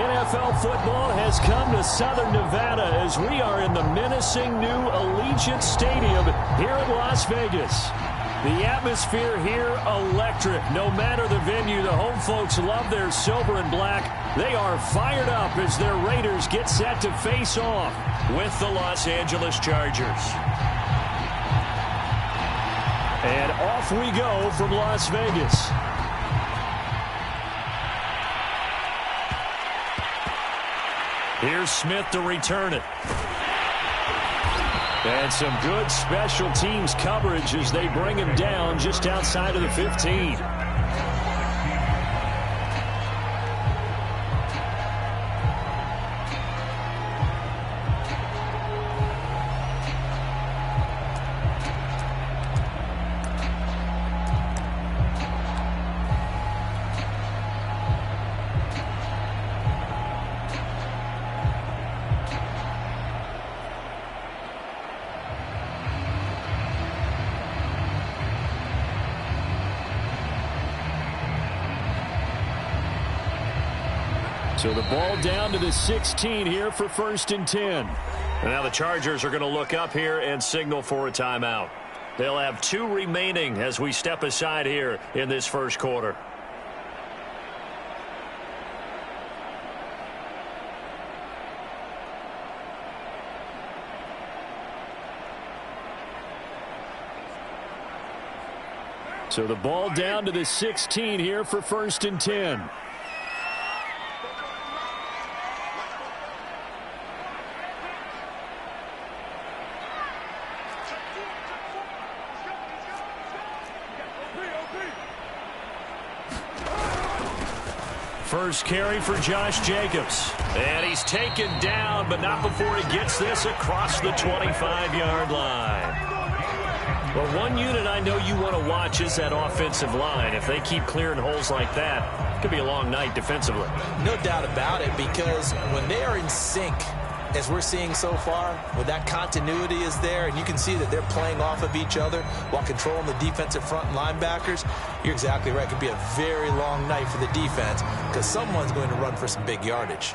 NFL football has come to Southern Nevada as we are in the menacing new Allegiant Stadium here in Las Vegas. The atmosphere here, electric. No matter the venue, the home folks love their silver and black. They are fired up as their Raiders get set to face off with the Los Angeles Chargers. And off we go from Las Vegas. Here's Smith to return it. And some good special teams coverage as they bring him down just outside of the 15. So the ball down to the 16 here for 1st and 10. And now the Chargers are going to look up here and signal for a timeout. They'll have 2 remaining as we step aside here in this first quarter. So the ball down to the 16 here for 1st and 10. First carry for Josh Jacobs. And he's taken down, but not before he gets this across the 25-yard line. Well, one unit I know you want to watch is that offensive line. If they keep clearing holes like that, it could be a long night defensively. No doubt about it, because when they are in sync, as we're seeing so far, when that continuity is there, and you can see that they're playing off of each other while controlling the defensive front linebackers, you're exactly right. It could be a very long night for the defense because someone's going to run for some big yardage.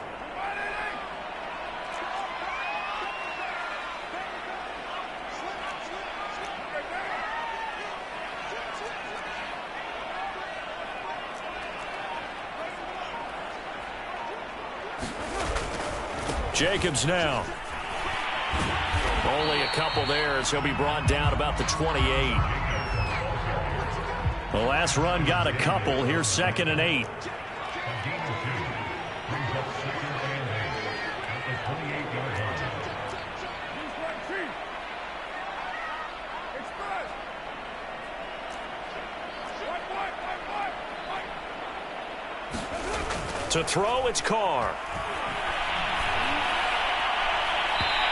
Jacobs now. Only a couple there as he'll be brought down about the 28. The last run got a couple. Here's 2nd and 8. To throw, it's Carr.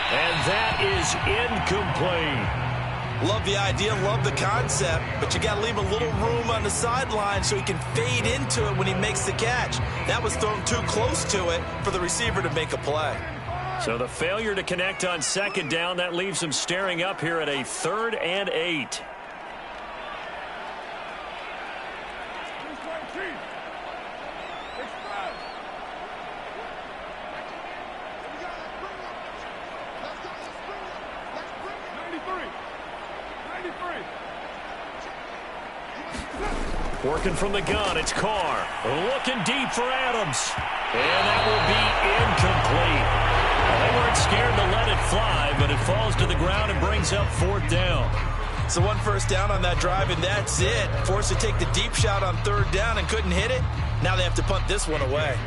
And that is incomplete. Love the idea, love the concept, but you got to leave a little room on the sideline so he can fade into it when he makes the catch. That was thrown too close to it for the receiver to make a play. So the failure to connect on 2nd down, that leaves him staring up here at a 3rd and 8. Working from the gun, it's Carr. Looking deep for Adams. And that will be incomplete. Well, they weren't scared to let it fly, but it falls to the ground and brings up 4th down. So 1 first down on that drive, and that's it. Forced to take the deep shot on 3rd down and couldn't hit it. Now they have to punt this one away.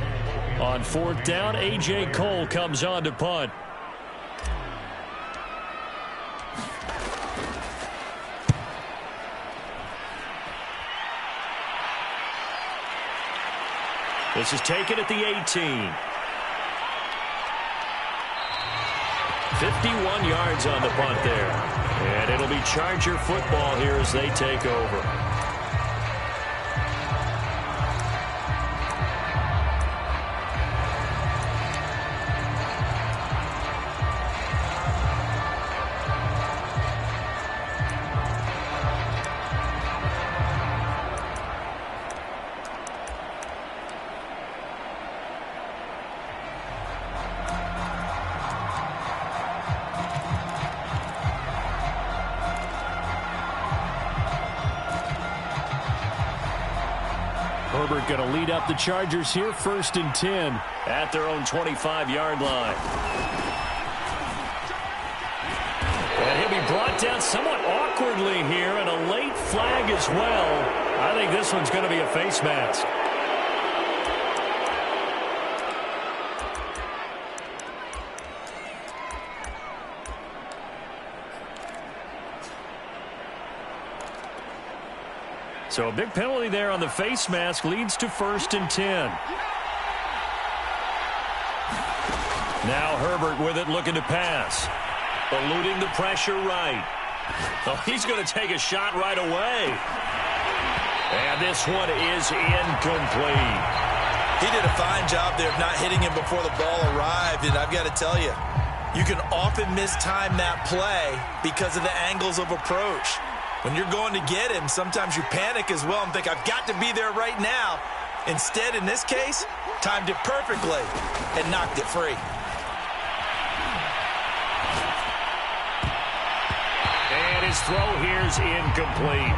On 4th down, A.J. Cole comes on to punt. This is taken at the 18. 51 yards on the punt there. And it'll be Charger football here as they take over. Herbert going to lead up the Chargers here, 1st and 10 at their own 25-yard line. And he'll be brought down somewhat awkwardly here, and a late flag as well. I think this one's going to be a face mask. So a big penalty there on the face mask leads to 1st and 10. Now Herbert with it, looking to pass. Eluding the pressure right. Oh, he's going to take a shot right away. And this one is incomplete. He did a fine job there of not hitting him before the ball arrived, and I've got to tell you, you can often mistime that play because of the angles of approach. When you're going to get him, sometimes you panic as well and think, I've got to be there right now. Instead, in this case, timed it perfectly and knocked it free. And his throw here is incomplete.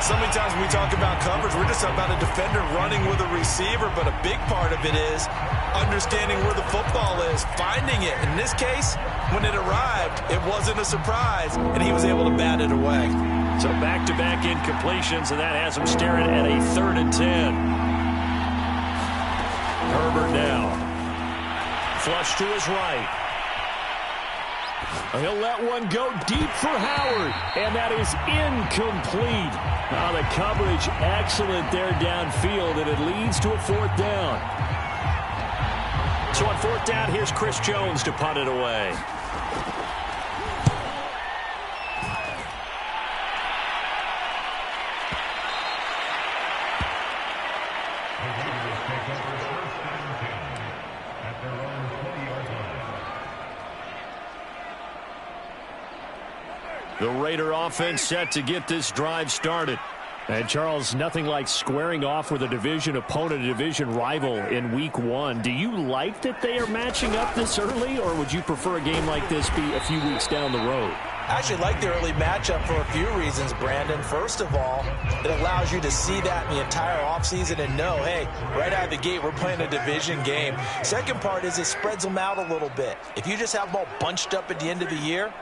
So many times when we talk about coverage, we're just talking about a defender running with a receiver, but a big part of it is understanding where the football is, finding it. In this case, when it arrived, it wasn't a surprise, and he was able to bat it away. So back-to-back incompletions, and that has him staring at a 3rd and 10. Herbert now. Flush to his right. He'll let one go deep for Howard, and that is incomplete. Now the coverage excellent there downfield, and it leads to a 4th down. So on 4th down, here's Chris Jones to punt it away. The Raider offense set to get this drive started. And, Charles, nothing like squaring off with a division opponent, a division rival in Week 1. Do you like that they are matching up this early, or would you prefer a game like this be a few weeks down the road? I actually like the early matchup for a few reasons, Brandon. First of all, it allows you to see that in the entire offseason and know, hey, right out of the gate, we're playing a division game. Second part is it spreads them out a little bit. If you just have them all bunched up at the end of the year,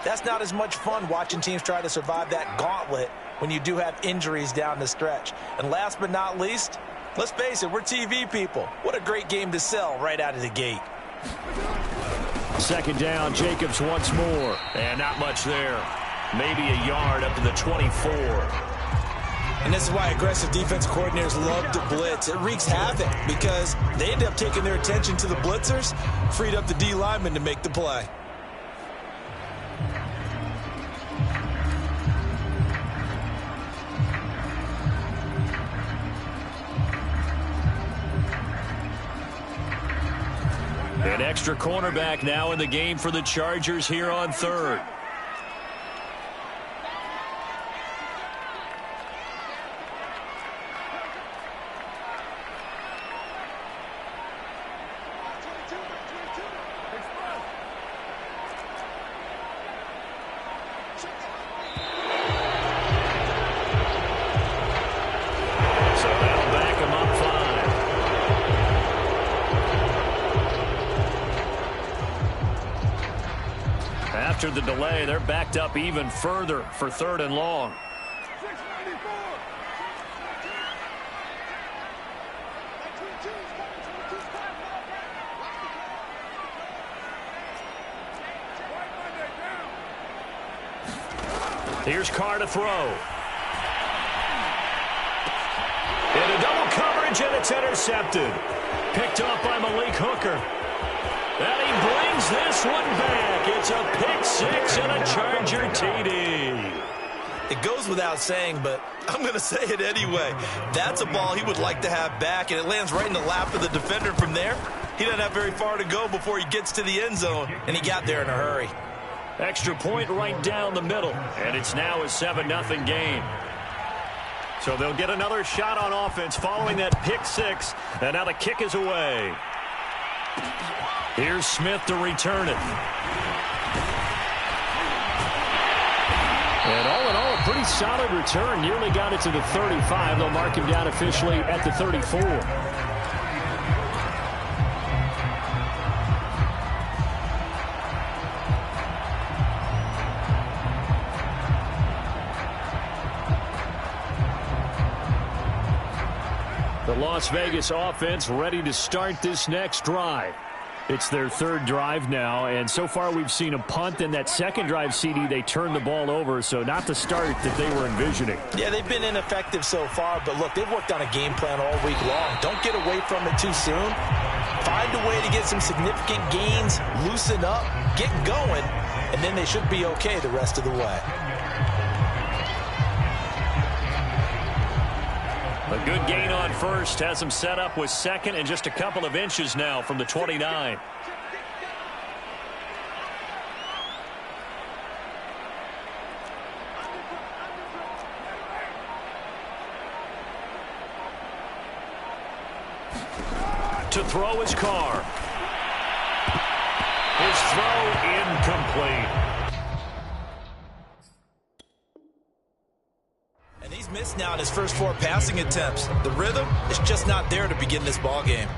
that's not as much fun watching teams try to survive that gauntlet when you do have injuries down the stretch. And last but not least, let's face it, we're TV people. What a great game to sell right out of the gate. 2nd down, Jacobs once more. And not much there. Maybe a yard up to the 24. And this is why aggressive defense coordinators love to blitz. It wreaks havoc because they end up taking their attention to the blitzers, freed up the D lineman to make the play. An extra cornerback now in the game for the Chargers here on 3rd. So that'll back him up 5. After the delay, they're backed up even further for 3rd and long. Here's Carr to throw. Into double coverage, and it's intercepted. Picked up by Malik Hooker. And he brings this one back. It's a pick-6 and a Charger TD. It goes without saying, but I'm going to say it anyway. That's a ball he would like to have back, and it lands right in the lap of the defender from there. He doesn't have very far to go before he gets to the end zone, and he got there in a hurry. Extra point right down the middle, and it's now a 7-0 game. So they'll get another shot on offense following that pick-6, and now the kick is away. Here's Smith to return it. And all in all, a pretty pretty solid return. Nearly got it to the 35. They'll mark him down officially at the 34. The Las Vegas offense ready to start this next drive. It's their third drive now, and so far we've seen a punt. In that second drive, CD, they turned the ball over, so not the start that they were envisioning. Yeah, they've been ineffective so far, but look, they've worked on a game plan all week long. Don't get away from it too soon. Find a way to get some significant gains, loosen up, get going, and then they should be okay the rest of the way. A good gain on first has him set up with second and just a couple of inches now from the 29. To throw his car. His throw incomplete. He's missed now in his first 4 passing attempts. The rhythm is just not there to begin this ball game.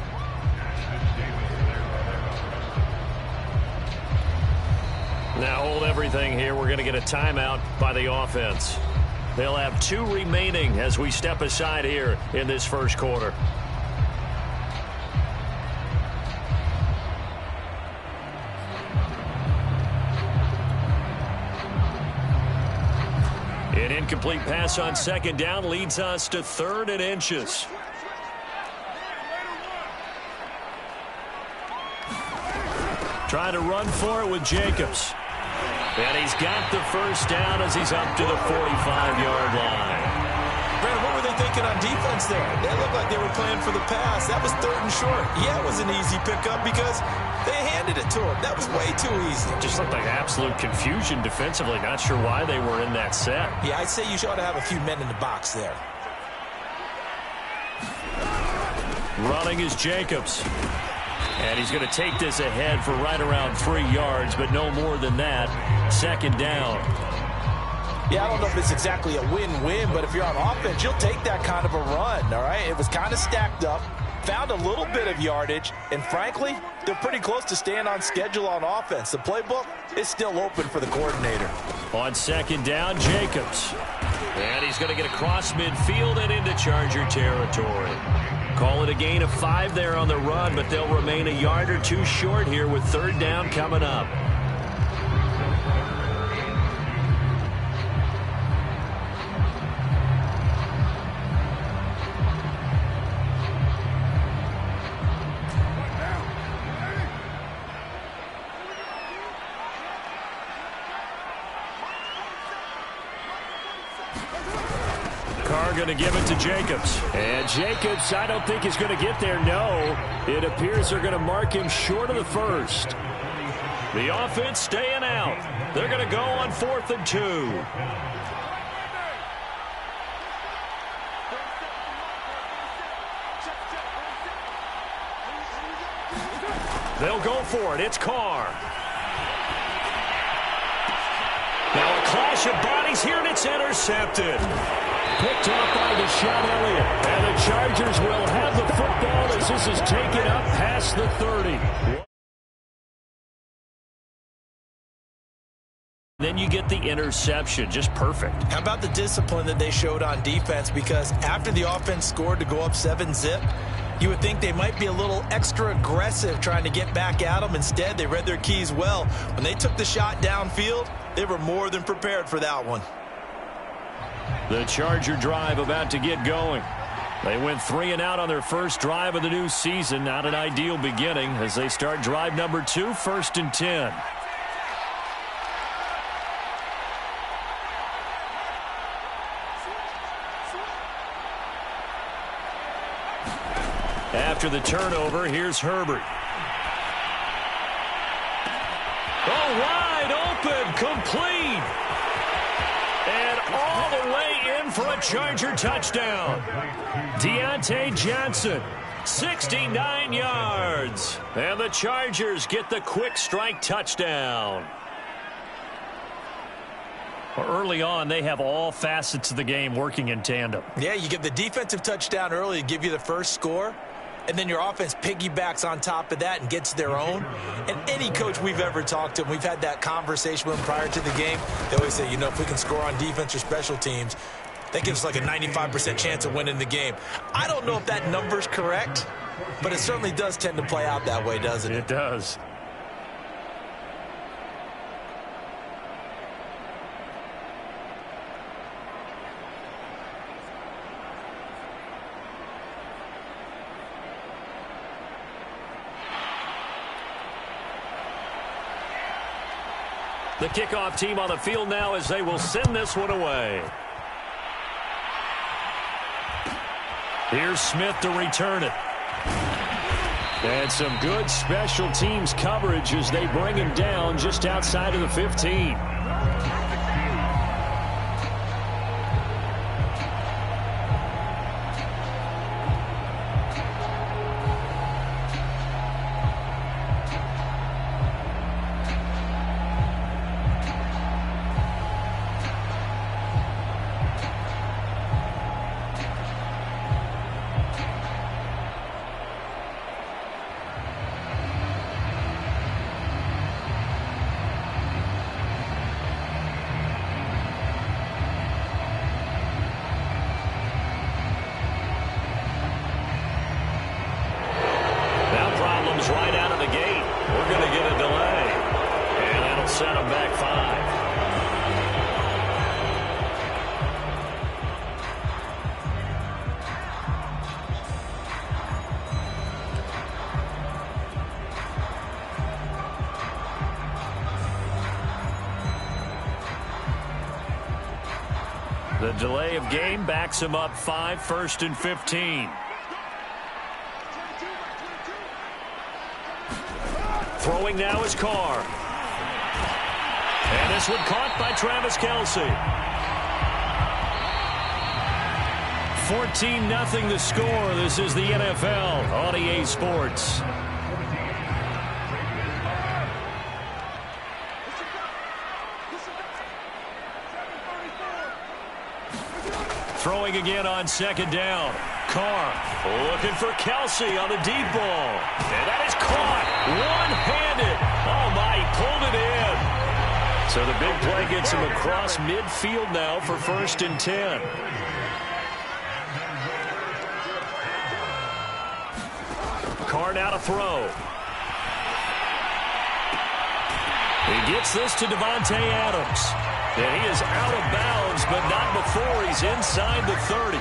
Now hold everything here. We're going to get a timeout by the offense. They'll have 2 remaining as we step aside here in this first quarter. An incomplete pass on second down leads us to 3rd and inches. Trying to run for it with Jacobs. And he's got the first down as he's up to the 45-yard line. Brandon, what were they thinking on defense there? They looked like they were playing for the pass. That was 3rd and short. Yeah, it was an easy pickup because they handed it to him. That was way too easy. Just looked like absolute confusion defensively. Not sure why they were in that set. Yeah, I'd say you ought to have a few men in the box there. Running is Jacobs. And he's going to take this ahead for right around 3 yards, but no more than that. Second down. Yeah, I don't know if it's exactly a win-win, but if you're on offense, you'll take that kind of a run, all right? It was kind of stacked up, found a little bit of yardage, and frankly, they're pretty close to staying on schedule on offense. The playbook is still open for the coordinator. On second down, Jacobs. And he's going to get across midfield and into Charger territory. Call it a gain of 5 there on the run, but they'll remain a yard or 2 short here with 3rd down coming up. Going to give it to Jacobs. And Jacobs, I don't think he's going to get there. No, it appears they're going to mark him short of the first. The offense staying out. They're going to go on 4th and 2. They'll go for it. It's Carr. Now a clash of bodies here, and it's intercepted. Picked off by Deshaun Elliott. And the Chargers will have the football as this is taken up past the 30. Then you get the interception. Just perfect. How about the discipline that they showed on defense? Because after the offense scored to go up 7-zip, you would think they might be a little extra aggressive trying to get back at them. Instead, they read their keys well. When they took the shot downfield, they were more than prepared for that one. The Charger drive about to get going. They went 3 and out on their first drive of the new season. Not an ideal beginning as they start drive number 2, 1st and 10. After the turnover, here's Herbert. Oh, wide open, complete. And all the way in for a Charger touchdown. Deontay Johnson, 69 yards. And the Chargers get the quick strike touchdown. Early on, they have all facets of the game working in tandem. Yeah, you get the defensive touchdown early to give you the first score, and then your offense piggybacks on top of that and gets their own. And any coach we've ever talked to, and we've had that conversation with them prior to the game, they always say, you know, if we can score on defense or special teams, that gives us like a 95% chance of winning the game. I don't know if that number's correct, but it certainly does tend to play out that way, doesn't it? It does. The kickoff team on the field now as they will send this one away. Here's Smith to return it. And some good special teams coverage as they bring him down just outside of the 15. Right out of the gate. We're going to get a delay. And that'll set them back 5. The delay of game backs him up 5, 1st and 15. Throwing now is Carr. And this one caught by Travis Kelce. 14-0 the score. This is the NFL on EA Sports. Throwing again on 2nd down. Carr looking for Kelce on the deep ball. And that is caught. One-handed. Oh, my, he pulled it in. So the big play gets him across midfield now for 1st and 10. Carr now to throw. He gets this to Devontae Adams. And he is out of bounds, but not before he's inside the 30.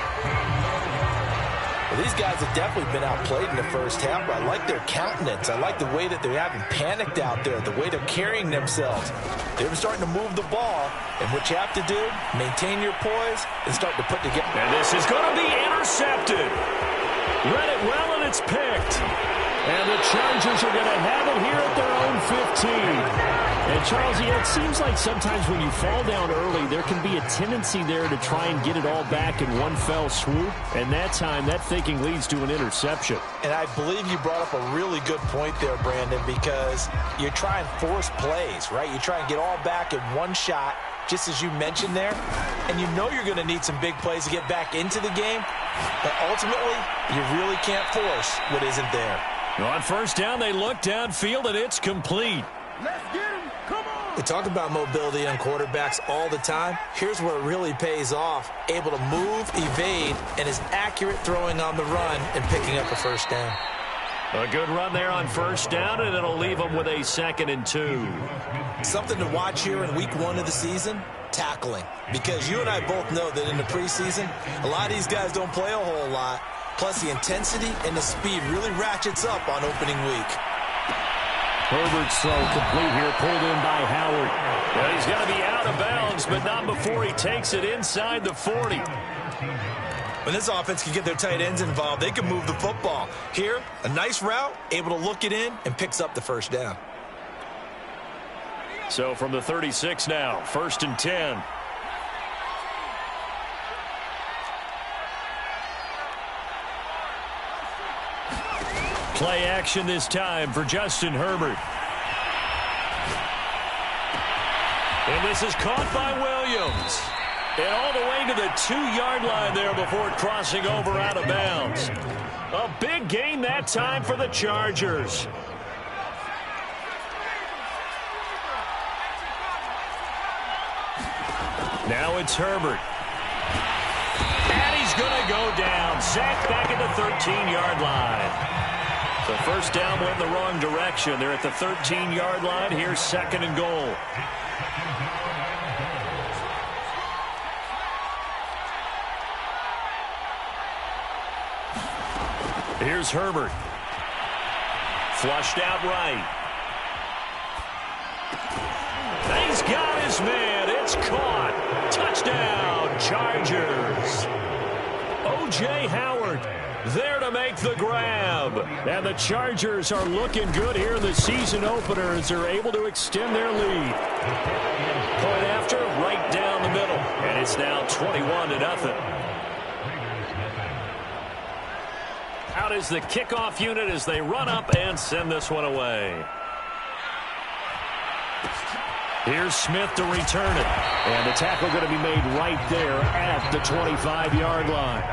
Well, these guys have definitely been outplayed in the first half, but I like their countenance. I like the way that they haven't panicked out there, the way they're carrying themselves. They're starting to move the ball, and what you have to do, maintain your poise and start to put together. And this is going to be intercepted. Read it well, and it's picked. And the Chargers are going to have it here at their own 15. And, Charles, it seems like sometimes when you fall down early, there can be a tendency there to try and get it all back in one fell swoop. And that time, that thinking leads to an interception. And I believe you brought up a really good point there, Brandon, because you're trying to force plays, right? You try and get all back in one shot, just as you mentioned there. And you know you're going to need some big plays to get back into the game. But ultimately, you really can't force what isn't there. On 1st down, they look downfield, and it's complete. Let's get him. Come on. We talk about mobility on quarterbacks all the time. Here's where it really pays off. Able to move, evade, and is accurate throwing on the run and picking up a 1st down. A good run there on 1st down, and it'll leave them with a 2nd and 2. Something to watch here in week 1 of the season, tackling. Because you and I both know that in the preseason, a lot of these guys don't play a whole lot. Plus, the intensity and the speed really ratchets up on opening week. Herbert's throw complete here, pulled in by Howard. Well, he's going to be out of bounds, but not before he takes it inside the 40. When this offense can get their tight ends involved, they can move the football. Here, a nice route, able to look it in, and picks up the 1st down. So from the 36 now, 1st and 10. Play action this time for Justin Herbert. And this is caught by Williams. And all the way to the 2-yard line there before crossing over out of bounds. A big gain that time for the Chargers. Now it's Herbert. And he's going to go down. Sacked back at the 13-yard line. The first down went in the wrong direction. They're at the 13-yard line. Here's 2nd and goal. Here's Herbert. Flushed out right. He's got his man. It's caught. Touchdown, Chargers. O.J. Howard there to make the grab. And the Chargers are looking good here in the season opener as they're able to extend their lead. Point after, right down the middle. And it's now 21-0. Out is the kickoff unit as they run up and send this one away. Here's Smith to return it. And the tackle going to be made right there at the 25-yard line.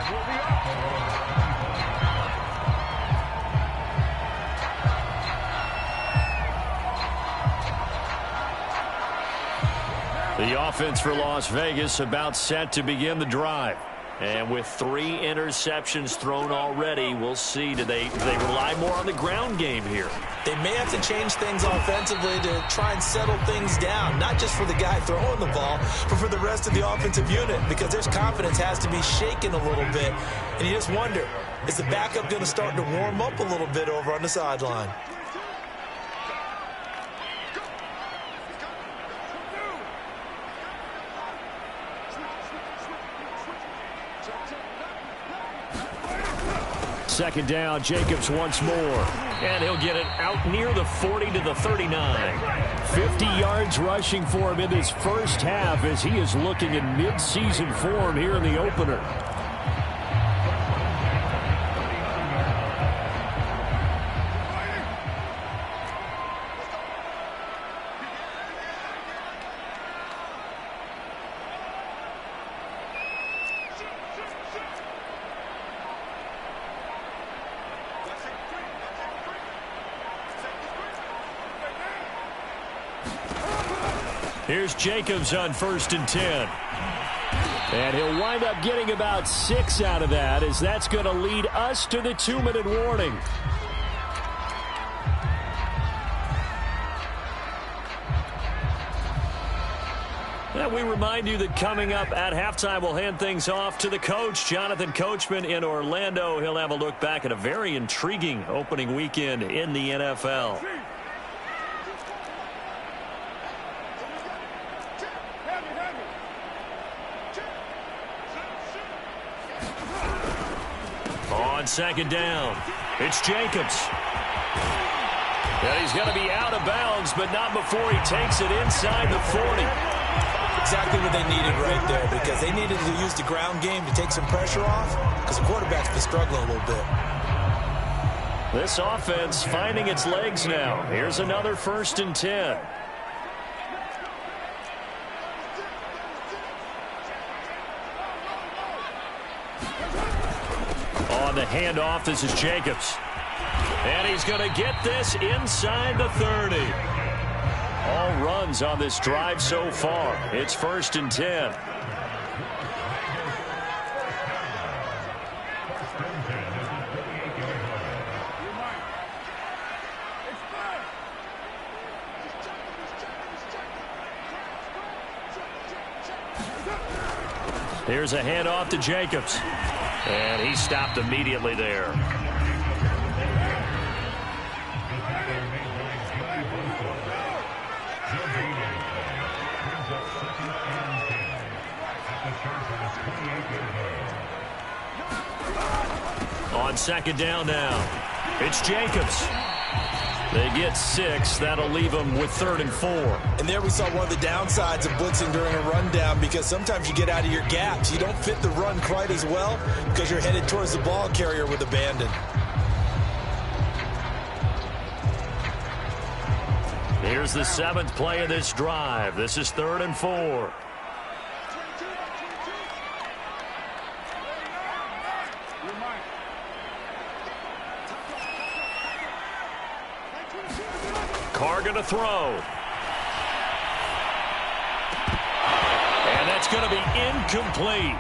The offense for Las Vegas about set to begin the drive. And with 3 interceptions thrown already, we'll see. Do they rely more on the ground game here? They may have to change things offensively to try and settle things down, not just for the guy throwing the ball, but for the rest of the offensive unit, because their confidence has to be shaken a little bit. And you just wonder, is the backup going to start to warm up a little bit over on the sideline? Second down, Jacobs once more. And he'll get it out near the 40 to the 39. 50 yards rushing for him in this first half as he is looking in mid-season form here in the opener. Here's Jacobs on 1st and 10. And he'll wind up getting about 6 out of that, as that's going to lead us to the 2-minute warning. And we remind you that coming up at halftime, we'll hand things off to the coach, Jonathan Coachman in Orlando. He'll have a look back at a very intriguing opening weekend in the NFL. On 2nd down, it's Jacobs. And he's going to be out of bounds, but not before he takes it inside the 40. Exactly what they needed right there, because they needed to use the ground game to take some pressure off, because the quarterback's been struggling a little bit. This offense finding its legs now. Here's another 1st and 10. On the handoff, this is Jacobs. And he's going to get this inside the 30. All runs on this drive so far. It's 1st and 10. Here's a handoff to Jacobs. And he stopped immediately there. On 2nd down now, it's Jacobs. They get 6. That'll leave them with 3rd and 4. And there we saw one of the downsides of blitzing during a rundown, because sometimes you get out of your gaps. You don't fit the run quite as well because you're headed towards the ball carrier with abandon. Here's the 7th play of this drive. This is 3rd and 4. Carr going to throw. And that's going to be incomplete.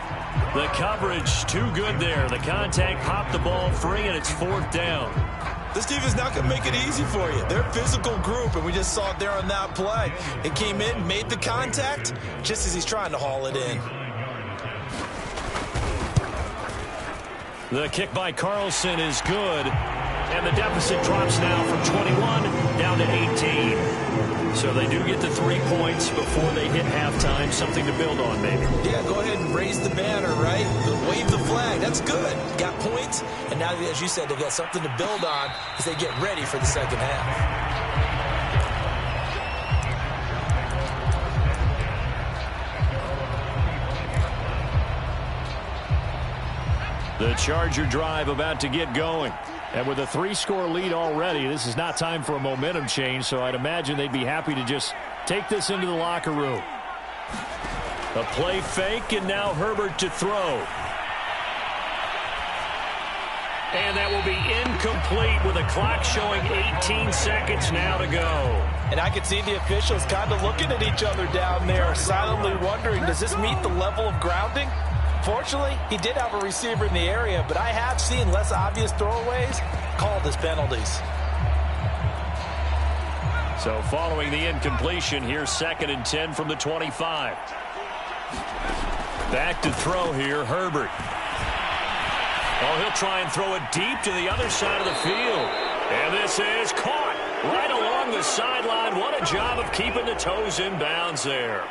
The coverage too good there. The contact popped the ball free, and it's 4th down. This defense not going to make it easy for you. They're a physical group, and we just saw it there on that play. It came in, made the contact, just as he's trying to haul it in. The kick by Carlson is good, and the deficit drops now from 21 down to 18. So they do get the 3 points before they hit halftime. Something to build on, maybe. Yeah, go ahead and raise the banner, right? Wave the flag. That's good. Got points, and now, as you said, they've got something to build on as they get ready for the second half. The Charger drive about to get going. And with a 3-score lead already, this is not time for a momentum change, so I'd imagine they'd be happy to just take this into the locker room. A play fake, and now Herbert to throw. And that will be incomplete with a clock showing 18 seconds now to go. And I could see the officials kind of looking at each other down there, silently wondering, does this meet the level of grounding? Fortunately, he did have a receiver in the area, but I have seen less obvious throwaways called as penalties. So following the incompletion, here's 2nd and 10 from the 25. Back to throw here, Herbert. Oh, he'll try and throw it deep to the other side of the field. And this is caught right along the sideline. What a job of keeping the toes in bounds there.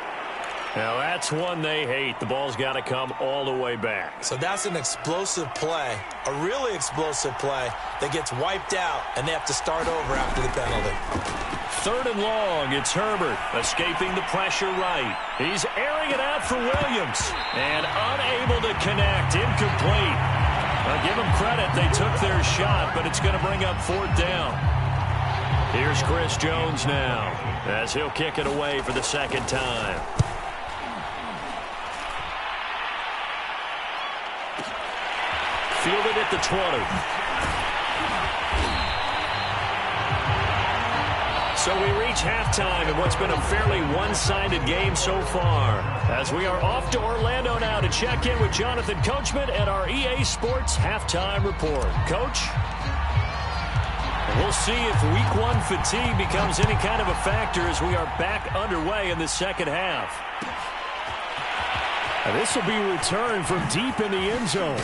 Now, that's one they hate. The ball's got to come all the way back. So that's an explosive play, a really explosive play that gets wiped out, and they have to start over after the penalty. 3rd and long. It's Herbert escaping the pressure right. He's airing it out for Williams, and unable to connect. Incomplete. I'll give them credit. They took their shot, but it's going to bring up 4th down. Here's Chris Jones now, as he'll kick it away for the 2nd time. Fielded at the 20. So we reach halftime in what's been a fairly one-sided game so far. As we are off to Orlando now to check in with Jonathan Coachman at our EA Sports Halftime Report. Coach? We'll see if Week 1 fatigue becomes any kind of a factor as we are back underway in the second half. This will be returned from deep in the end zone.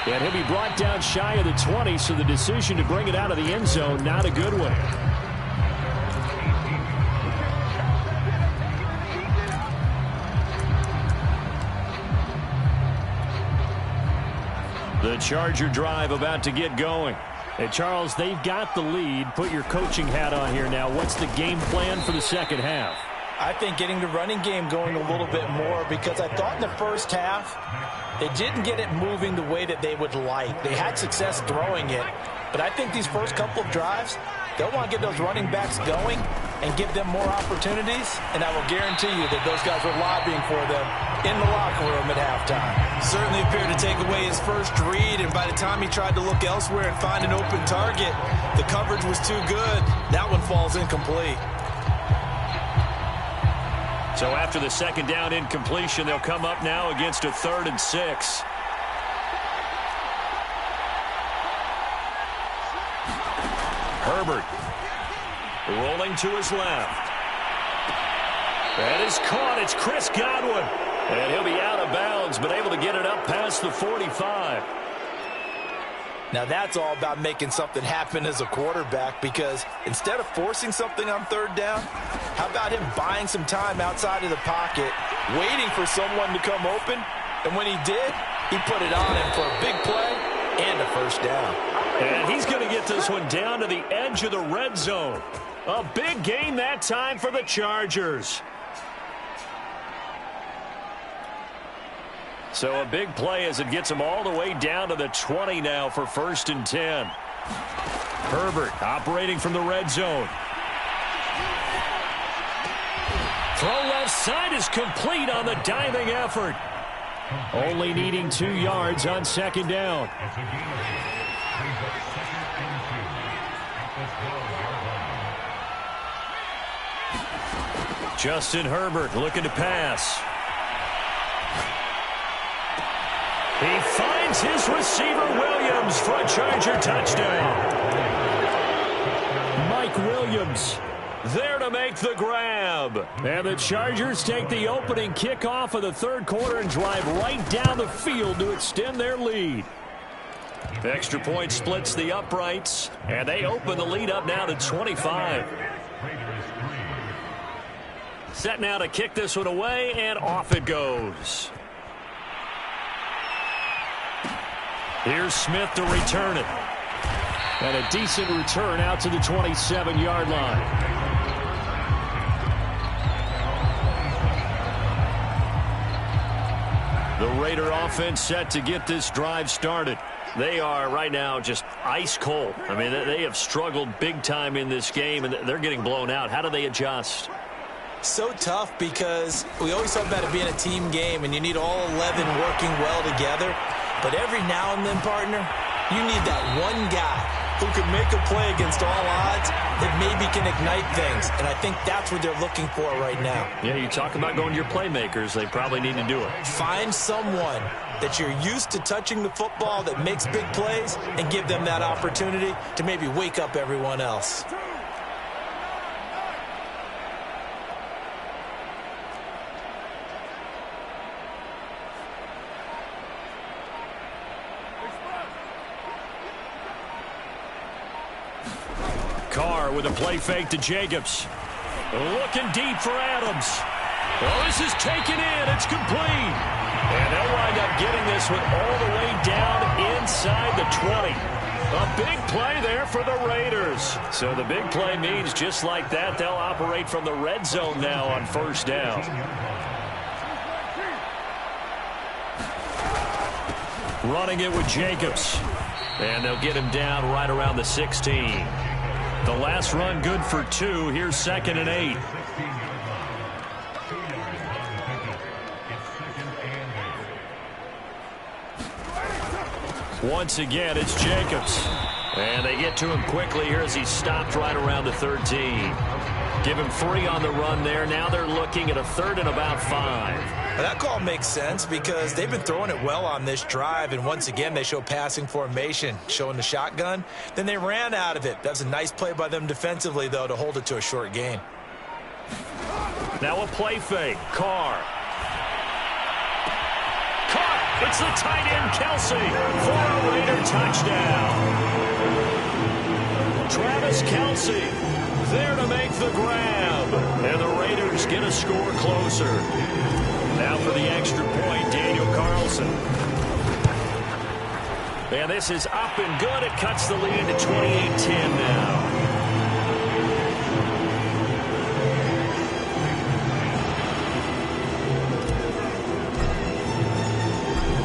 And he'll be brought down shy of the 20, so the decision to bring it out of the end zone, not a good one. The Charger drive about to get going. Hey, Charles, they've got the lead. Put your coaching hat on here now. What's the game plan for the second half? I think getting the running game going a little bit more, because I thought in the first half they didn't get it moving the way that they would like. They had success throwing it, but I think these first couple of drives, they'll want to get those running backs going and give them more opportunities, and I will guarantee you that those guys were lobbying for them in the locker room at halftime. Certainly appeared to take away his first read, and by the time he tried to look elsewhere and find an open target, the coverage was too good. That one falls incomplete. So after the 2nd down incompletion, they'll come up now against a 3rd and 6. Herbert rolling to his left. That is caught. It's Chris Godwin. And he'll be out of bounds, but able to get it up past the 45. Now that's all about making something happen as a quarterback, because instead of forcing something on 3rd down, how about him buying some time outside of the pocket, waiting for someone to come open, and when he did, he put it on him for a big play and a 1st down. And he's going to get this one down to the edge of the red zone. A big gain that time for the Chargers. So a big play as it gets them all the way down to the 20 now for 1st and 10. Herbert operating from the red zone. Throw left side is complete on the diving effort. Only needing 2 yards on second down. Justin Herbert looking to pass. He finds his receiver Williams for a Charger touchdown. Mike Williams there to make the grab. And the Chargers take the opening kickoff of the third quarter and drive right down the field to extend their lead. The extra point splits the uprights, and they open the lead up now to 25. Set now to kick this one away, and off it goes. Here's Smith to return it. And a decent return out to the 27-yard line. The Raider offense set to get this drive started. They are right now just ice cold. I mean, they have struggled big time in this game, and they're getting blown out. How do they adjust? So tough because we always talk about it being a team game, and you need all 11 working well together. But every now and then, partner, you need that one guy who can make a play against all odds that maybe can ignite things. And I think that's what they're looking for right now. Yeah, you talk about going to your playmakers. They probably need to do it. Find someone that you're used to touching the football that makes big plays and give them that opportunity to maybe wake up everyone else. Carr with a play fake to Jacobs. Looking deep for Adams. Oh, this is taken in. It's complete. And they'll wind up getting this one all the way down inside the 20. A big play there for the Raiders. So the big play means just like that, they'll operate from the red zone now on first down. Running it with Jacobs. And they'll get him down right around the 16. The last run good for 2. Here's 2nd and 8. Once again, it's Jacobs. And they get to him quickly here as he's stopped right around the 13. Give him 3 on the run there. Now they're looking at a 3rd and about 5. Well, that call makes sense because they've been throwing it well on this drive, and once again they show passing formation, showing the shotgun. Then they ran out of it. That's a nice play by them defensively, though, to hold it to a short gain. Now a play fake. Carr. Caught. It's the tight end, Kelsey, for a Raider touchdown. Travis Kelsey there to make the grab. And the Raiders get a score closer. Now for the extra point, Daniel Carlson. And this is up and good. It cuts the lead to 28-10 now.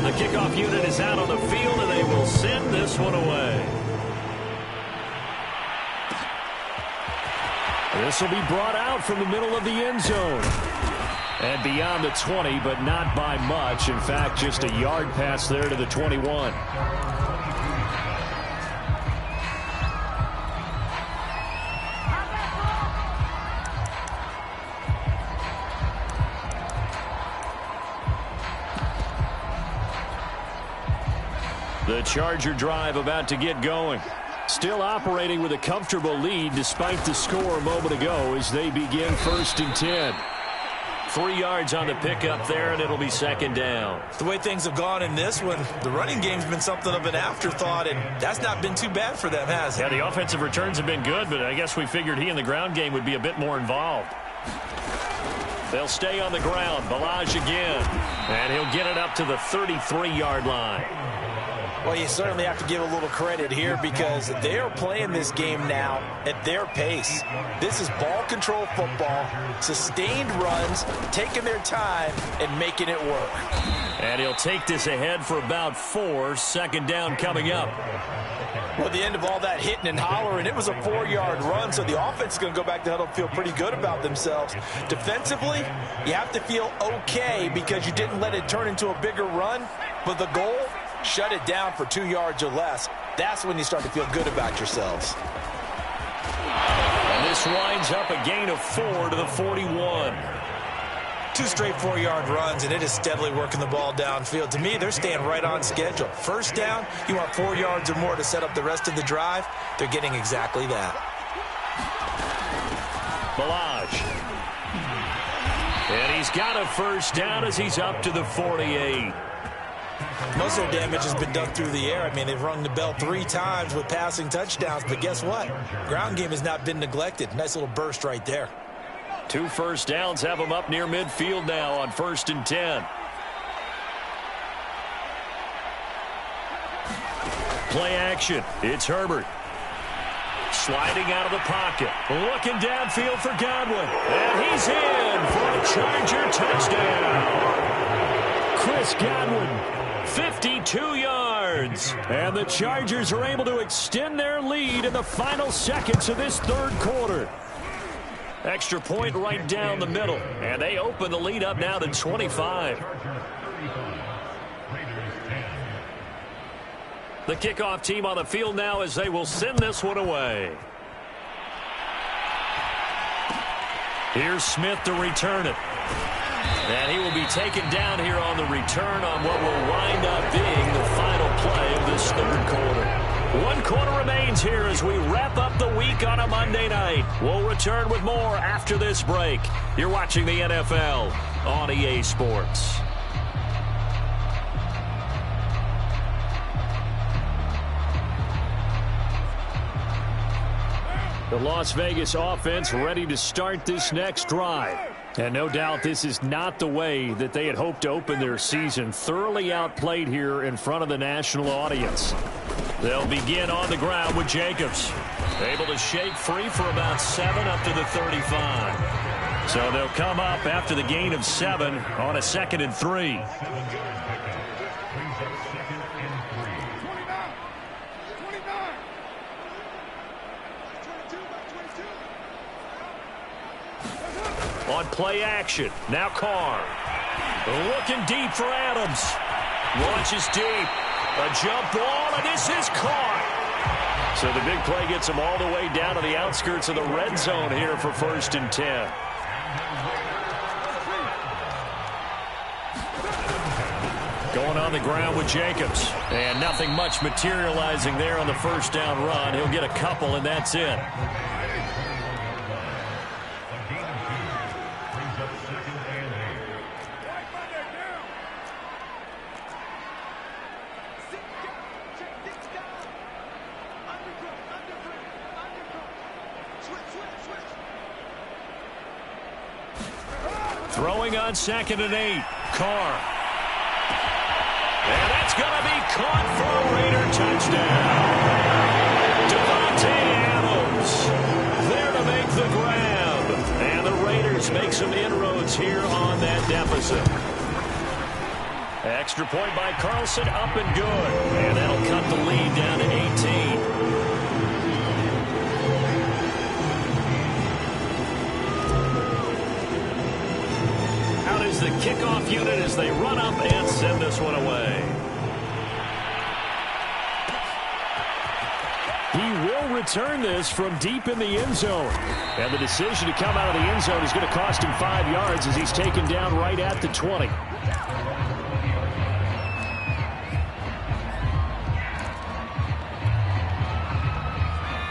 The kickoff unit is out on the field, and they will send this one away. This will be brought out from the middle of the end zone. And beyond the 20, but not by much. In fact, just a yard pass there to the 21. The Charger drive about to get going. Still operating with a comfortable lead despite the score a moment ago as they begin 1st and 10. 3 yards on the pickup there, and it'll be 2nd down. The way things have gone in this one, the running game's been something of an afterthought, and that's not been too bad for them, has it? Yeah, the offensive returns have been good, but I guess we figured he in the ground game would be a bit more involved. They'll stay on the ground. Balaj again. And he'll get it up to the 33-yard line. Well, you certainly have to give a little credit here because they are playing this game now at their pace. This is ball control football, sustained runs, taking their time, and making it work. And he'll take this ahead for about 4. Second down coming up. Well, at the end of all that hitting and hollering, it was a 4-yard run, so the offense is going to go back to huddle and feel pretty good about themselves. Defensively, you have to feel okay because you didn't let it turn into a bigger run, but the goal, shut it down for 2 yards or less. That's when you start to feel good about yourselves. And this winds up a gain of 4 to the 41. 2 straight 4-yard runs, and it is steadily working the ball downfield. To me, they're staying right on schedule. First down, you want 4 yards or more to set up the rest of the drive. They're getting exactly that. Balaj. And he's got a first down as he's up to the 48. Most of their damage has been done through the air. I mean, they've rung the bell 3 times with passing touchdowns, but guess what? Ground game has not been neglected. Nice little burst right there. 2 first downs have him up near midfield now on 1st and 10. Play action. It's Herbert. Sliding out of the pocket. Looking downfield for Godwin. And he's in for a Charger touchdown. Chris Godwin, 52 yards. And the Chargers are able to extend their lead in the final seconds of this 3rd quarter. Extra point right down the middle. And they open the lead up now to 25. The kickoff team on the field now as they will send this one away. Here's Smith to return it. And he will be taken down here on the return on what will wind up being the final play of this 3rd quarter. 1 quarter remains here as we wrap up the week on a Monday night. We'll return with more after this break. You're watching the NFL on EA Sports. The Las Vegas offense ready to start this next drive. And no doubt this is not the way that they had hoped to open their season. Thoroughly outplayed here in front of the national audience. They'll begin on the ground with Jacobs. Able to shake free for about 7 up to the 35. So they'll come up after the gain of 7 on a 2nd and 3. On play action. Now Carr. Looking deep for Adams. Launches deep. A jump ball, and this is caught. So the big play gets him all the way down to the outskirts of the red zone here for 1st and 10. Going on the ground with Jacobs. And nothing much materializing there on the 1st down run. He'll get a couple, and that's it. Throwing on 2nd and 8. Carr. And that's going to be caught for a Raider touchdown. Devontae Adams there to make the grab. And the Raiders make some inroads here on that deficit. Extra point by Carlson, up and good. And that'll cut the lead down to 18. Is the kickoff unit as they run up and send this one away. He will return this from deep in the end zone. And the decision to come out of the end zone is going to cost him 5 yards as he's taken down right at the 20.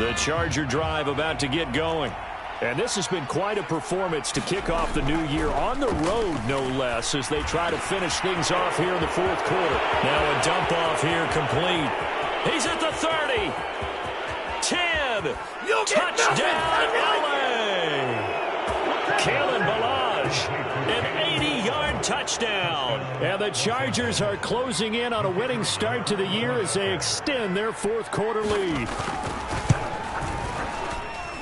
The Charger drive about to get going. And this has been quite a performance to kick off the new year on the road, no less, as they try to finish things off here in the 4th quarter. Now a dump off here complete. He's at the 30. 10. Touchdown, LA. Kalen Balaj, an 80-yard touchdown. And the Chargers are closing in on a winning start to the year as they extend their fourth quarter lead.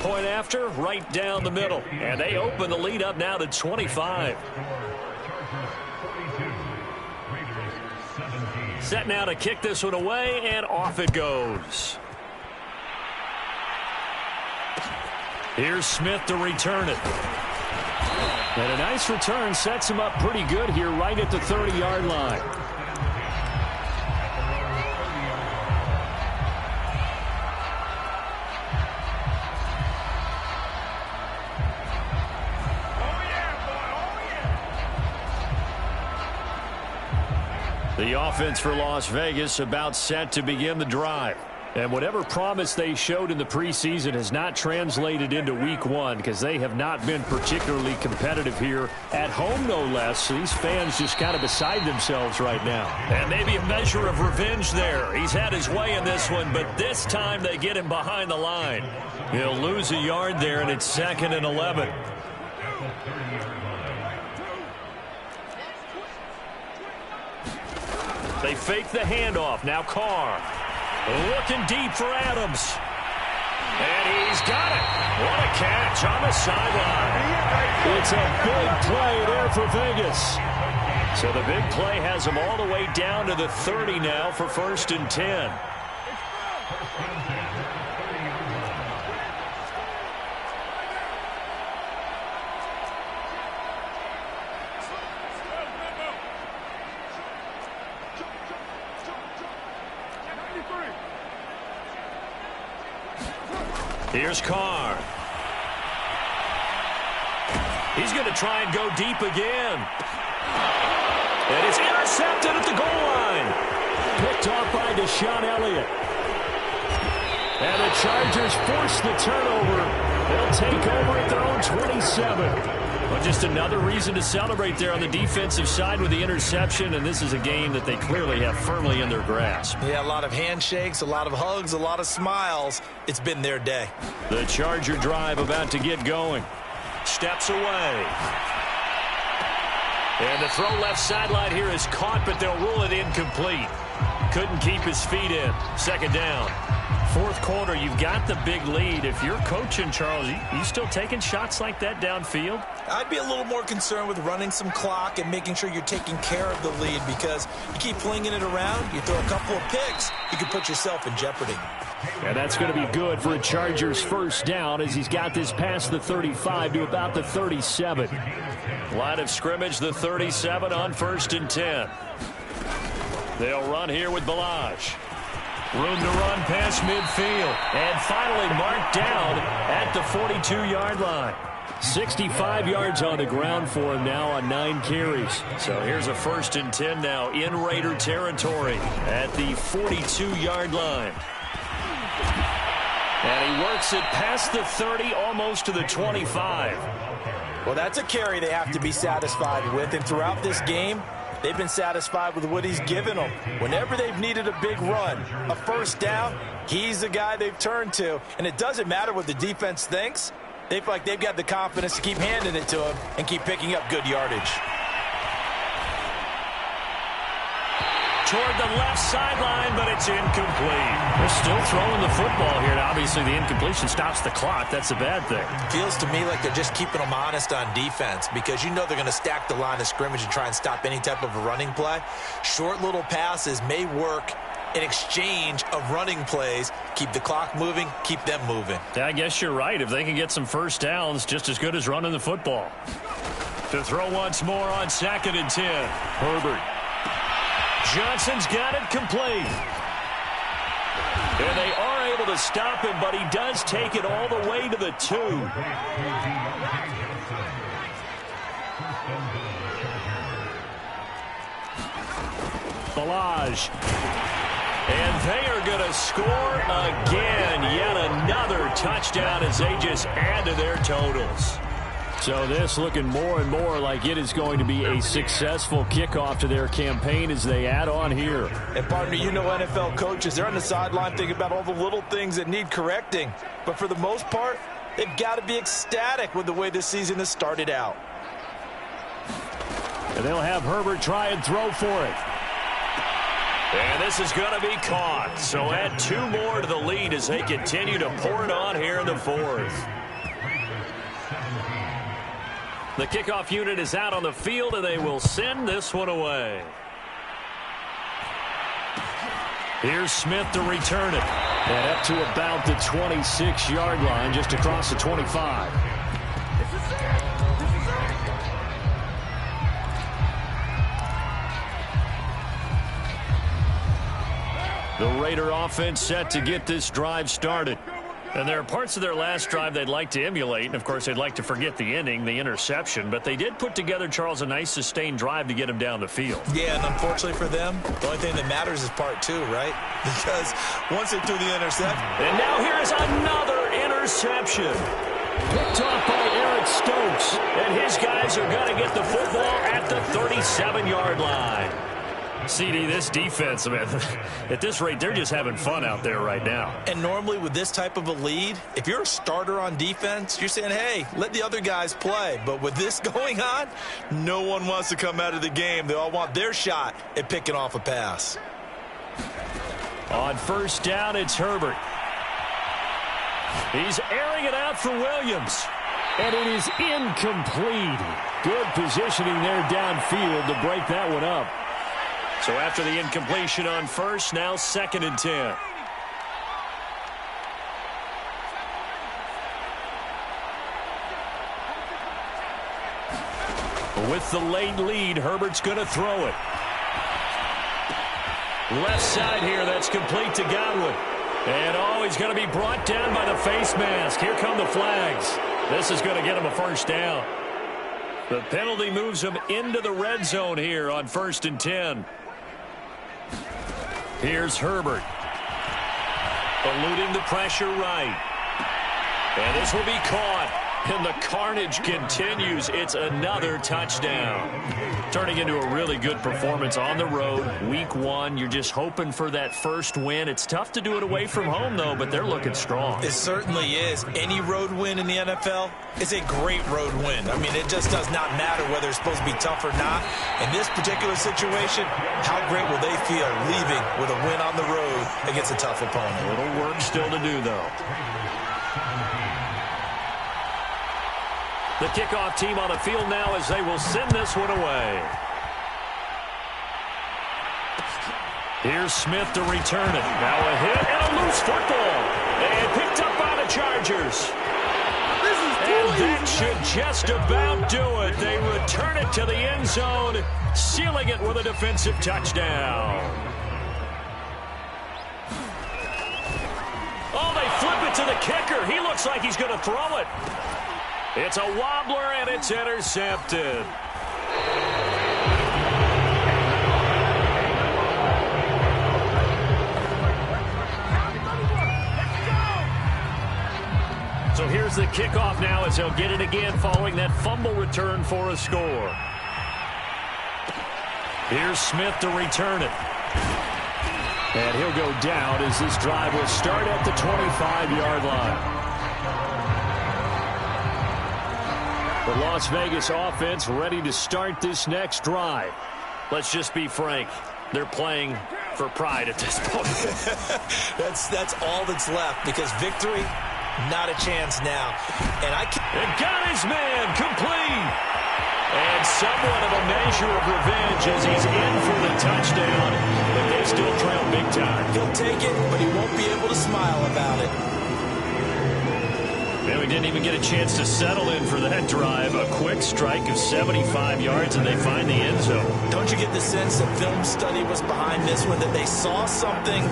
Point after, right down the middle. And they open the lead up now to 25. Set now to kick this one away, and off it goes. Here's Smith to return it. And a nice return sets him up pretty good here right at the 30-yard line. The offense for Las Vegas about set to begin the drive. And whatever promise they showed in the preseason has not translated into week one because they have not been particularly competitive here at home, no less. These fans just kind of beside themselves right now. And maybe a measure of revenge there. He's had his way in this one, but this time they get him behind the line. He'll lose a yard there, and it's 2nd and 11. They fake the handoff. Now Carr. Looking deep for Adams. And he's got it. What a catch on the sideline. It's a big play there for Vegas. So the big play has them all the way down to the 30 now for 1st and 10. Here's Carr. He's going to try and go deep again. And it's intercepted at the goal line. Picked off by Deshaun Elliott. And the Chargers force the turnover. They'll take over at their own 27. Well, just another reason to celebrate there on the defensive side with the interception, and this is a game that they clearly have firmly in their grasp. Yeah, a lot of handshakes, a lot of hugs, a lot of smiles. It's been their day. The Charger drive about to get going. Steps away. And the throw left sideline here is caught, but they'll rule it incomplete. Couldn't keep his feet in. 2nd down. 4th quarter, you've got the big lead. If you're coaching, Charles, you still taking shots like that downfield? I'd be a little more concerned with running some clock and making sure you're taking care of the lead, because you keep flinging it around, you throw a couple of picks, you can put yourself in jeopardy. And that's going to be good for a Chargers 1st down as he's got this past the 35 to about the 37. Line of scrimmage, the 37 on 1st and 10. They'll run here with Balaj. Room to run past midfield. And finally marked down at the 42-yard line. 65 yards on the ground for him now on 9 carries. So here's a 1st and 10 now in Raider territory at the 42-yard line. And he works it past the 30, almost to the 25. Well, that's a carry they have to be satisfied with. And throughout this game, they've been satisfied with what he's given them. Whenever they've needed a big run, a 1st down, he's the guy they've turned to. And it doesn't matter what the defense thinks. They feel like they've got the confidence to keep handing it to him and keep picking up good yardage. Toward the left sideline, but it's incomplete. They're still throwing the football here. Now, obviously, the incompletion stops the clock. That's a bad thing. Feels to me like they're just keeping them honest on defense, because you know they're going to stack the line of scrimmage and try and stop any type of a running play. Short little passes may work in exchange of running plays. Keep the clock moving, keep them moving. Yeah, I guess you're right. If they can get some 1st downs, just as good as running the football. To throw once more on 2nd and 10. Herbert. Johnson's got it complete. And they are able to stop him, but he does take it all the way to the 2. Balaj. And they are going to score again. Yet another touchdown as they just add to their totals. So this looking more and more like it is going to be a successful kickoff to their campaign as they add on here. And partner, you know NFL coaches, they're on the sideline thinking about all the little things that need correcting. But for the most part, they've got to be ecstatic with the way this season has started out. And they'll have Herbert try and throw for it. And this is going to be caught. So add 2 more to the lead as they continue to pour it on here in the 4th. The kickoff unit is out on the field, and they will send this one away. Here's Smith to return it. And up to about the 26-yard line, just across the 25. The Raider offense set to get this drive started. And there are parts of their last drive they'd like to emulate. And, of course, they'd like to forget the ending, the interception. But they did put together, Charles, a nice sustained drive to get him down the field. Yeah, and unfortunately for them, the only thing that matters is part 2, right? Because once they threw the interception. And now here is another interception. Picked off by Eric Stokes. And his guys are going to get the football at the 37-yard line. CD, this defense, man, at this rate, they're just having fun out there right now. And normally with this type of a lead, if you're a starter on defense, you're saying, hey, let the other guys play. But with this going on, no one wants to come out of the game. They all want their shot at picking off a pass. On first down, it's Herbert. He's airing it out for Williams. And it is incomplete. Good positioning there downfield to break that one up. So after the incompletion on first, now 2nd and 10. With the late lead, Herbert's going to throw it. Left side here, that's complete to Godwin. And he's going to be brought down by the face mask. Here come the flags. This is going to get him a first down. The penalty moves him into the red zone here on 1st and 10. Here's Herbert. Eluding the pressure right. And this will be caught. And the carnage continues. It's another touchdown. Turning into a really good performance on the road. Week 1, you're just hoping for that first win. It's tough to do it away from home, though, but they're looking strong. It certainly is. Any road win in the NFL is a great road win. I mean, it just does not matter whether it's supposed to be tough or not. In this particular situation, how great will they feel leaving with a win on the road against a tough opponent? A little work still to do, though. The kickoff team on the field now as they will send this one away. Here's Smith to return it. Now a hit and a loose football. And picked up by the Chargers. And that should just about do it. They return it to the end zone, sealing it with a defensive touchdown. Oh, they flip it to the kicker. He looks like he's going to throw it. It's a wobbler, and it's intercepted. So here's the kickoff now as they'll get it again following that fumble return for a score. Here's Smith to return it. And he'll go down as this drive will start at the 25-yard line. The Las Vegas offense ready to start this next drive. Let's just be frank. They're playing for pride at this point. That's all that's left because victory, not a chance now. And got his man complete. And somewhat of a measure of revenge as he's in for the touchdown. But they still trail big time. He'll take it, but he won't be able to smile about it. And we didn't even get a chance to settle in for that drive. A quick strike of 75 yards, and they find the end zone. Don't you get the sense that film study was behind this one, that they saw something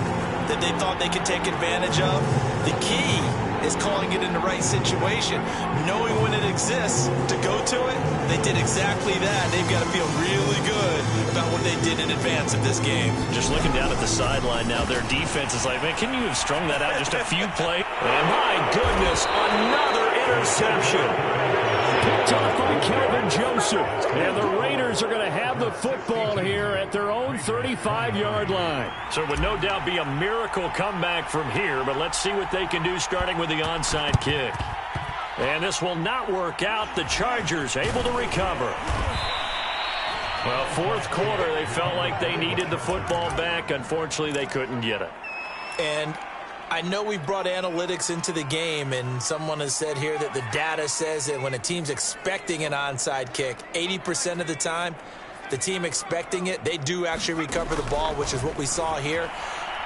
that they thought they could take advantage of? The key is calling it in the right situation, knowing when it exists to go to it. They did exactly that. They've got to feel really good about what they did in advance of this game. Just looking down at the sideline now, their defense is like, man, can you have strung that out just a few plays? And my goodness, another interception. Picked off by Kelvin Joseph. And the Raiders are going to have the football here at their own 35-yard line. So it would no doubt be a miracle comeback from here, but let's see what they can do starting with the onside kick. And this will not work out. The Chargers able to recover. Well, fourth quarter, they felt like they needed the football back. Unfortunately, they couldn't get it. And I know we brought analytics into the game, and someone has said here that the data says that when a team's expecting an onside kick, 80% of the time, the team expecting it, they do actually recover the ball, which is what we saw here.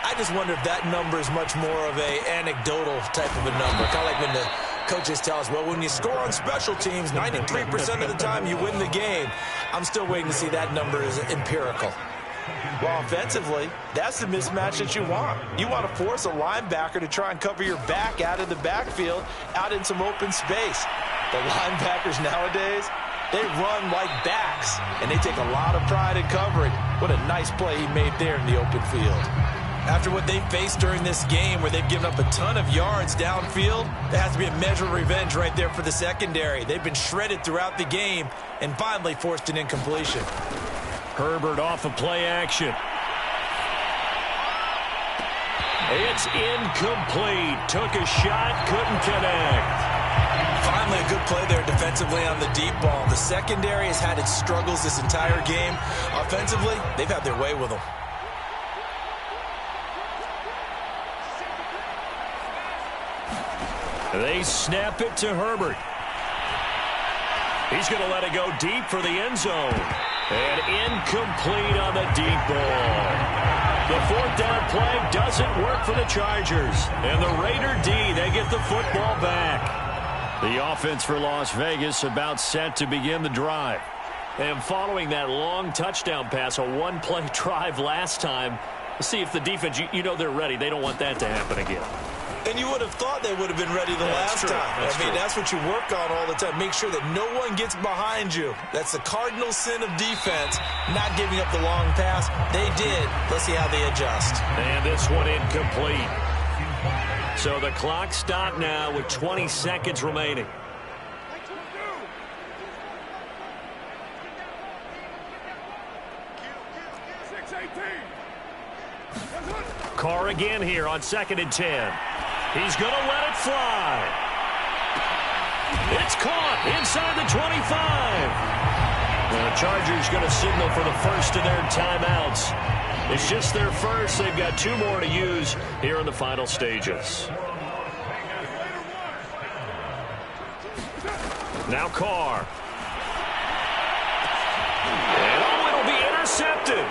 I just wonder if that number is much more of a anecdotal type of a number. Kind of like when the coaches tell us, well, when you score on special teams, 93% of the time you win the game. I'm still waiting to see that number is empirical. Well, offensively, that's the mismatch that you want. You want to force a linebacker to try and cover your back out of the backfield, out in some open space. The linebackers nowadays, they run like backs, and they take a lot of pride in covering. What a nice play he made there in the open field. After what they faced during this game where they've given up a ton of yards downfield, there has to be a measure of revenge right there for the secondary. They've been shredded throughout the game and finally forced an incompletion. Herbert off of play action. It's incomplete. Took a shot, couldn't connect. Finally a good play there defensively on the deep ball. The secondary has had its struggles this entire game. Offensively, they've had their way with them. They snap it to Herbert. He's going to let it go deep for the end zone. And incomplete on the deep ball. The fourth down play doesn't work for the Chargers. And the Raider D, they get the football back. The offense for Las Vegas about set to begin the drive. And following that long touchdown pass, a one-play drive last time, see if the defense, you know they're ready. They don't want that to happen again. And you would have thought they would have been ready the last time. That's what you work on all the time. Make sure that no one gets behind you. That's the cardinal sin of defense, not giving up the long pass. They did. Let's see how they adjust. And this one incomplete. So the clock stopped now with 20 seconds remaining. Carr again here on 2nd and 10. He's going to let it fly. It's caught inside the 25. The Chargers going to signal for the first of their timeouts. It's just their first. They've got 2 more to use here in the final stages. Now Carr. And it'll be intercepted.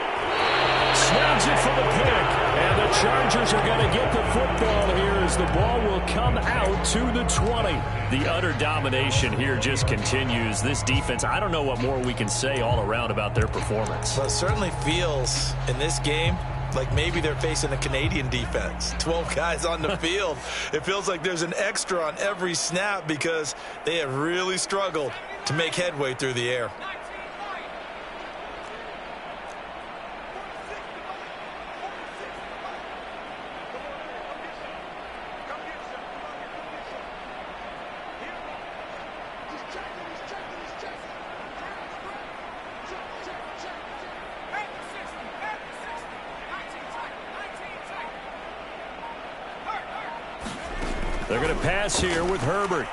Snags it for the pick. And the Chargers are going to get the football here as the ball will come out to the 20. The utter domination here just continues. This defense, I don't know what more we can say all around about their performance. Well, it certainly feels in this game like maybe they're facing a Canadian defense. 12 guys on the field. It feels like there's an extra on every snap because they have really struggled to make headway through the air. They're going to pass here with Herbert.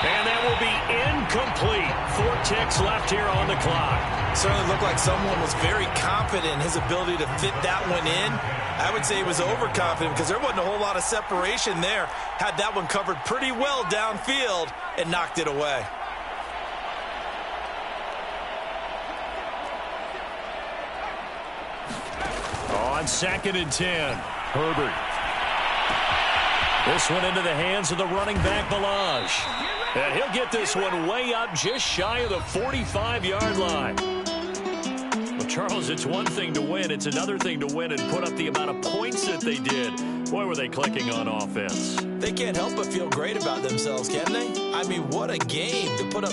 And that will be incomplete. 4 ticks left here on the clock. Certainly looked like someone was very confident in his ability to fit that one in. I would say he was overconfident because there wasn't a whole lot of separation there. Had that one covered pretty well downfield and knocked it away. On 2nd and 10, Herbert. This one into the hands of the running back, Balaj. And he'll get this one way up just shy of the 45-yard line. Well, Charles, it's one thing to win. It's another thing to win and put up the amount of points that they did. Boy, were they clicking on offense. They can't help but feel great about themselves, can they? I mean, what a game to put up.